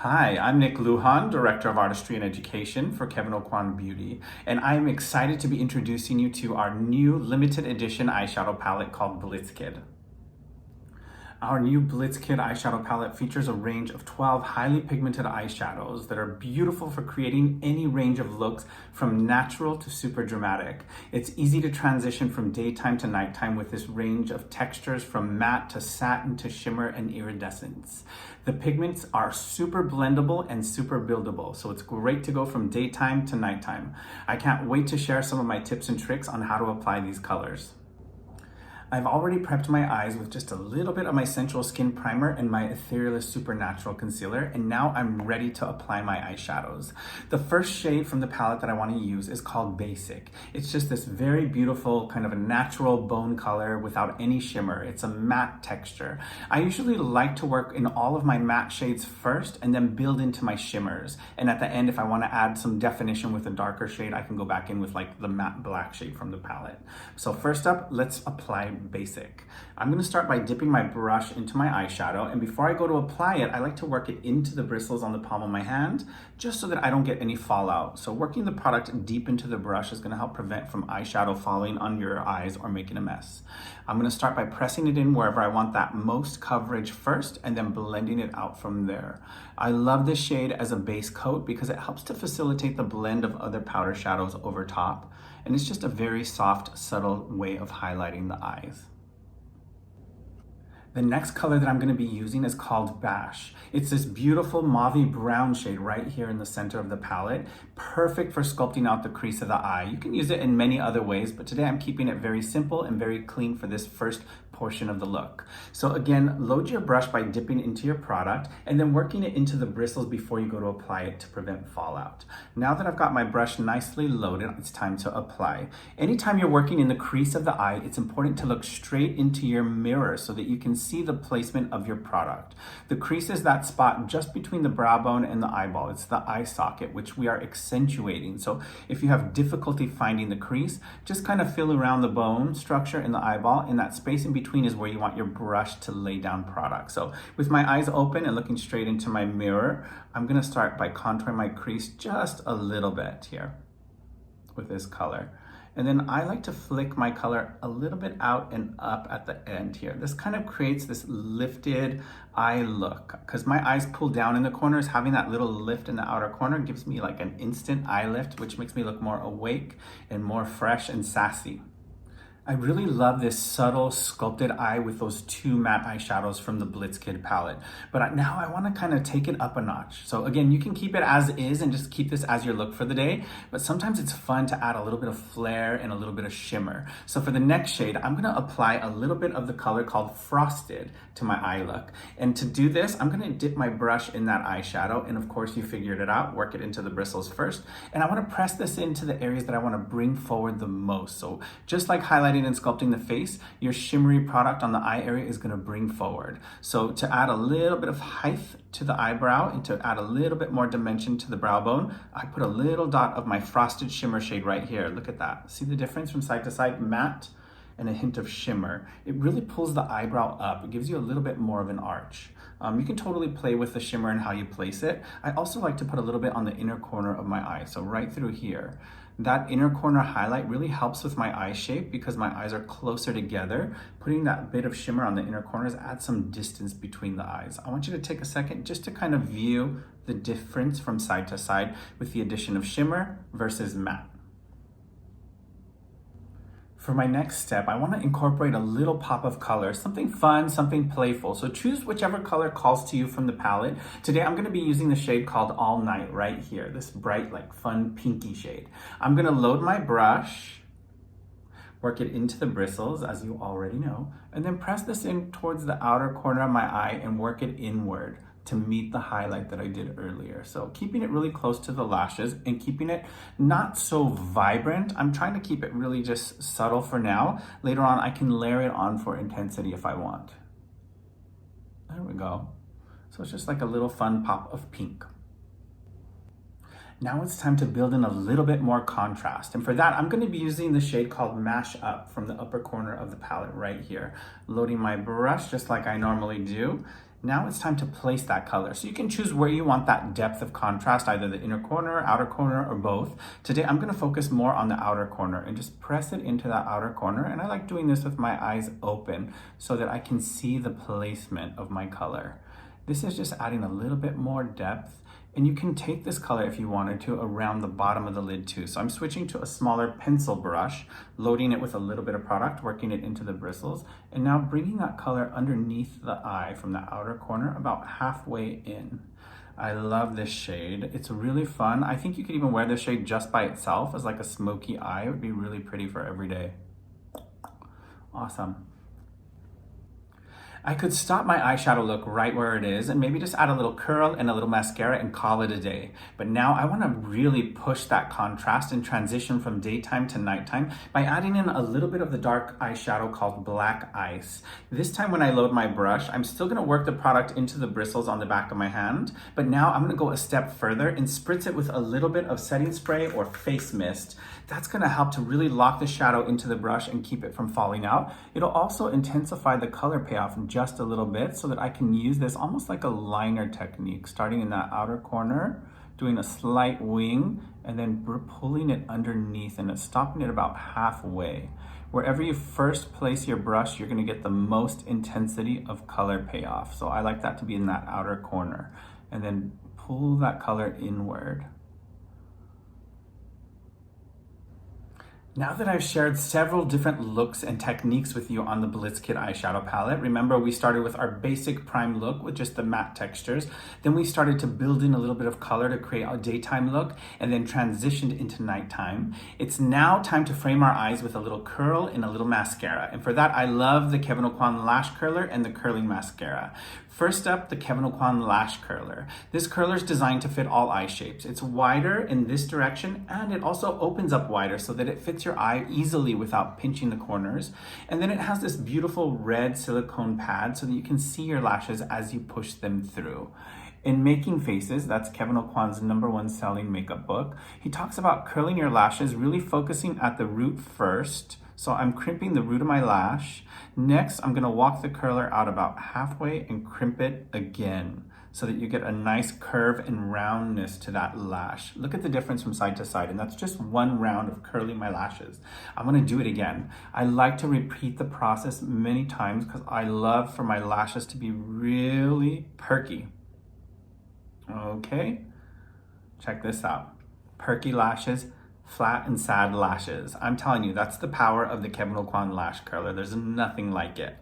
Hi, I'm Nick LUJAN, Director of Artistry and Education for Kevyn Aucoin Beauty, and I'm excited to be introducing you to our new limited edition eyeshadow palette called Blitz Kid. Our new Blitz Kid eyeshadow palette features a range of 12 highly pigmented eyeshadows that are beautiful for creating any range of looks from natural to super dramatic. It's easy to transition from daytime to nighttime with this range of textures from matte to satin to shimmer and iridescence. The pigments are super blendable and super buildable, so it's great to go from daytime to nighttime. I can't wait to share some of my tips and tricks on how to apply these colors. I've already prepped my eyes with just a little bit of my Sensual Skin Primer and my ETHEREALIST Supernatural Concealer, and now I'm ready to apply my eyeshadows. The first shade from the palette that I want to use is called Basic. It's just this very beautiful kind of a natural bone color without any shimmer. It's a matte texture. I usually like to work in all of my matte shades first and then build into my shimmers. And at the end, if I want to add some definition with a darker shade, I can go back in with like the matte black shade from the palette. So first up, let's apply Basic. I'm going to start by dipping my brush into my eyeshadow, and before I go to apply it, I like to work it into the bristles on the palm of my hand just so that I don't get any fallout. So working the product deep into the brush is going to help prevent from eyeshadow falling on your eyes or making a mess. I'm going to start by pressing it in wherever I want that most coverage first and then blending it out from there. I love this shade as a base coat because it helps to facilitate the blend of other powder shadows over top, and it's just a very soft, subtle way of highlighting the eyes. The next color that I'm going to be using is called Bash. It's this beautiful mauve brown shade right here in the center of the palette, perfect for sculpting out the crease of the eye. You can use it in many other ways, but today I'm keeping it very simple and very clean for this first portion of the look. So again, load your brush by dipping into your product and then working it into the bristles before you go to apply it to prevent fallout. Now that I've got my brush nicely loaded, it's time to apply. Anytime you're working in the crease of the eye, it's important to look straight into your mirror so that you can see the placement of your product. The crease is that spot just between the brow bone and the eyeball. It's the eye socket, which we are accentuating. So if you have difficulty finding the crease, just kind of feel around the bone structure in the eyeball. In that space in between is where you want your brush to lay down product. So with my eyes open and looking straight into my mirror, I'm going to start by contouring my crease just a little bit here with this color. And then I like to flick my color a little bit out and up at the end here. This kind of creates this lifted eye look because my eyes pull down in the corners. Having that little lift in the outer corner gives me like an instant eye lift, which makes me look more awake and more fresh and sassy. I really love this subtle sculpted eye with those two matte eyeshadows from the Blitz Kid palette. But now I want to kind of take it up a notch. So again, you can keep it as is and just keep this as your look for the day. But sometimes it's fun to add a little bit of flair and a little bit of shimmer. So for the next shade, I'm going to apply a little bit of the color called Frosted to my eye look. And to do this, I'm going to dip my brush in that eyeshadow. And of course, you figured it out. Work it into the bristles first. And I want to press this into the areas that I want to bring forward the most. So just like highlighting and sculpting the face, your shimmery product on the eye area is going to bring forward. So to add a little bit of height to the eyebrow and to add a little bit more dimension to the brow bone, I put a little dot of my Frosted shimmer shade right here. Look at that. See the difference from side to side? Matte and a hint of shimmer. It really pulls the eyebrow up. It gives you a little bit more of an arch. You can totally play with the shimmer and how you place it. I also like to put a little bit on the inner corner of my eye, so right through here. That inner corner highlight really helps with my eye shape because my eyes are closer together. Putting that bit of shimmer on the inner corners adds some distance between the eyes. I want you to take a second just to kind of view the difference from side to side with the addition of shimmer versus matte. For my next step, I want to incorporate a little pop of color, something fun, something playful. So choose whichever color calls to you from the palette. Today, I'm going to be using the shade called All Night right here, this bright, like fun pinky shade. I'm going to load my brush, work it into the bristles, as you already know, and then press this in towards the outer corner of my eye and work it inward to meet the highlight that I did earlier. So keeping it really close to the lashes and keeping it not so vibrant. I'm trying to keep it really just subtle for now. Later on, I can layer it on for intensity if I want. There we go. So it's just like a little fun pop of pink. Now it's time to build in a little bit more contrast. And for that, I'm going to be using the shade called Mash Up from the upper corner of the palette right here. Loading my brush just like I normally do. Now it's time to place that color. So you can choose where you want that depth of contrast, either the inner corner, outer corner, or both. Today, I'm gonna focus more on the outer corner and just press it into that outer corner. And I like doing this with my eyes open so that I can see the placement of my color. This is just adding a little bit more depth. And you can take this color if you wanted to around the bottom of the lid too. So I'm switching to a smaller pencil brush, loading it with a little bit of product, working it into the bristles, and now bringing that color underneath the eye from the outer corner about halfway in. I love this shade. It's really fun. I think you could even wear this shade just by itself as like a smoky eye. It would be really pretty for every day. Awesome. I could stop my eyeshadow look right where it is and maybe just add a little curl and a little mascara and call it a day. But now I want to really push that contrast and transition from daytime to nighttime by adding in a little bit of the dark eyeshadow called Black Ice. This time when I load my brush, I'm still going to work the product into the bristles on the back of my hand, but now I'm going to go a step further and spritz it with a little bit of setting spray or face mist. That's going to help to really lock the shadow into the brush and keep it from falling out. It'll also intensify the color payoff just a little bit so that I can use this almost like a liner technique, starting in that outer corner, doing a slight wing, and then pulling it underneath and stopping it about halfway. Wherever you first place your brush, you're going to get the most intensity of color payoff. So I like that to be in that outer corner. And then pull that color inward. Now that I've shared several different looks and techniques with you on the Blitz Kit eyeshadow palette, remember we started with our basic prime look with just the matte textures. Then we started to build in a little bit of color to create a daytime look and then transitioned into nighttime. It's now time to frame our eyes with a little curl and a little mascara. And for that, I love the Kevyn Aucoin Lash Curler and the curling mascara. First up, the Kevyn Aucoin Lash Curler. This curler is designed to fit all eye shapes. It's wider in this direction and it also opens up wider so that it fits your eye easily without pinching the corners. And then it has this beautiful red silicone pad so that you can see your lashes as you push them through. In Making Faces, that's Kevyn Aucoin's #1 selling makeup book, he talks about curling your lashes, really focusing at the root first. So I'm crimping the root of my lash. Next, I'm gonna walk the curler out about halfway and crimp it again so that you get a nice curve and roundness to that lash. Look at the difference from side to side, and that's just one round of curling my lashes. I'm gonna do it again. I like to repeat the process many times because I love for my lashes to be really perky. Okay, check this out. Perky lashes, flat and sad lashes. I'm telling you, that's the power of the Kevyn Aucoin Lash Curler. There's nothing like it.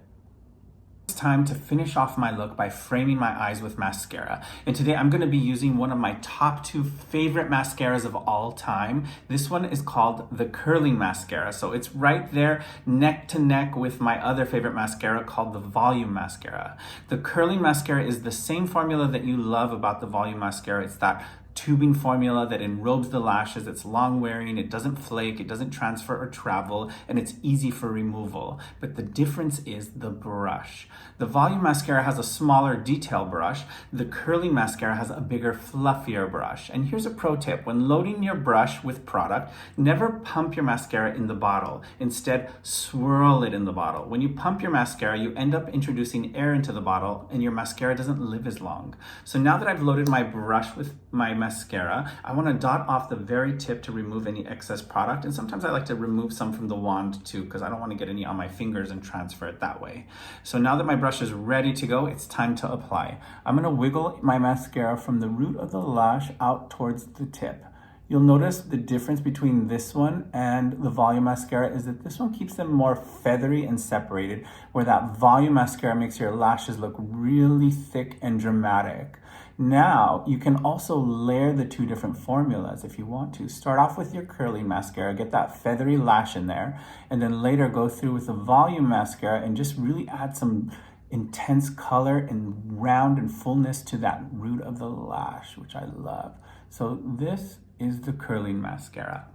It's time to finish off my look by framing my eyes with mascara. And today I'm going to be using one of my top 2 favorite mascaras of all time. This one is called the Curling Mascara. So it's right there neck to neck with my other favorite mascara called the Volume Mascara. The Curling Mascara is the same formula that you love about the Volume Mascara. It's that tubing formula that enrobes the lashes. It's long wearing, it doesn't flake, it doesn't transfer or travel, and it's easy for removal. But the difference is the brush. The Volume Mascara has a smaller detail brush. The Curling Mascara has a bigger, fluffier brush. And here's a pro tip. When loading your brush with product, never pump your mascara in the bottle. Instead, swirl it in the bottle. When you pump your mascara, you end up introducing air into the bottle and your mascara doesn't live as long. So now that I've loaded my brush with my mascara, I want to dot off the very tip to remove any excess product, and sometimes I like to remove some from the wand too because I don't want to get any on my fingers and transfer it that way. So now that my brush is ready to go, it's time to apply. I'm going to wiggle my mascara from the root of the lash out towards the tip. You'll notice the difference between this one and the Volume Mascara is that this one keeps them more feathery and separated, where that Volume Mascara makes your lashes look really thick and dramatic. Now, you can also layer the 2 different formulas if you want to. Start off with your Curling Mascara, get that feathery lash in there, and then later go through with the Volume Mascara and just really add some intense color and round and fullness to that root of the lash, which I love. So this is the Curling Mascara.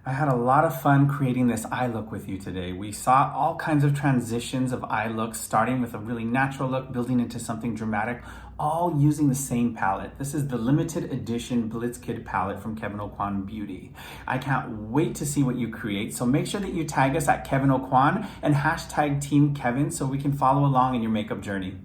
I had a lot of fun creating this eye look with you today. We saw all kinds of transitions of eye looks, starting with a really natural look, building into something dramatic, all using the same palette. This is the limited edition Blitz Kit palette from Kevyn Aucoin Beauty. I can't wait to see what you create, so make sure that you tag us at Kevyn Aucoin and hashtag Team Kevin so we can follow along in your makeup journey.